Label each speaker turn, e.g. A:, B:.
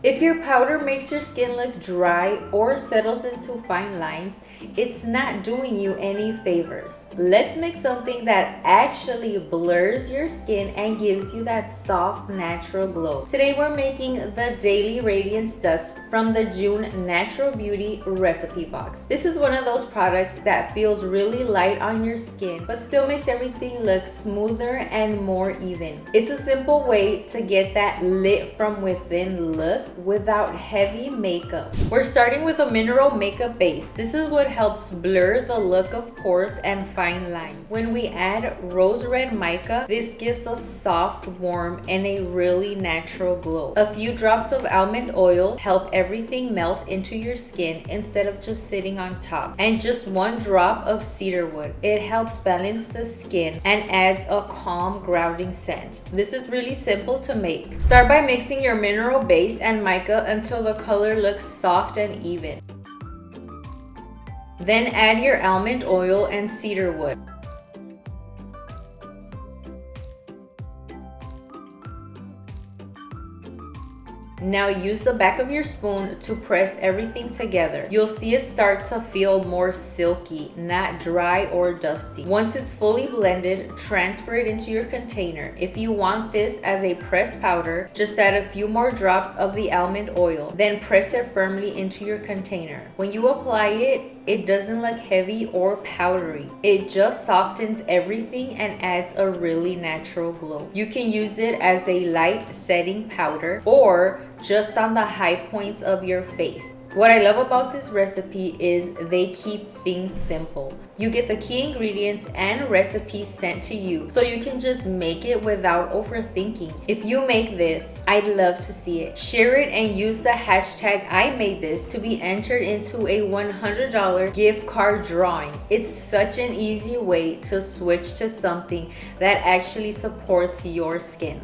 A: If your powder makes your skin look dry or settles into fine lines, it's not doing you any favors. Let's make something that actually blurs your skin and gives you that soft, natural glow. Today we're making the Daily Radiance Dust from the June Natural Beauty recipe box. This is one of those products that feels really light on your skin, but still makes everything look smoother and more even. It's a simple way to get that lit from within look without heavy makeup. We're starting with a mineral makeup base. This is what helps blur the look of pores and fine lines. When we add rose red mica, this gives a soft, warm, and a really natural glow. A few drops of almond oil help everything melt into your skin instead of just sitting on top. And just one drop of cedarwood. It helps balance the skin and adds a calm, grounding scent. This is really simple to make. Start by mixing your mineral base and mica until the color looks soft and even. Then add your almond oil and cedarwood. Now use the back of your spoon to press everything together. You'll see it start to feel more silky, not dry or dusty. Once it's fully blended, transfer it into your container. If you want this as a pressed powder, just add a few more drops of the almond oil, then press it firmly into your container. When you apply it, it doesn't look heavy or powdery. It just softens everything and adds a really natural glow. You can use it as a light setting powder or just on the high points of your face. What I love about this recipe is they keep things simple. You get the key ingredients and recipes sent to you, so you can just make it without overthinking. If you make this, I'd love to see it. Share it and use the hashtag #IMadeThis to be entered into a $100 gift card drawing. It's such an easy way to switch to something that actually supports your skin.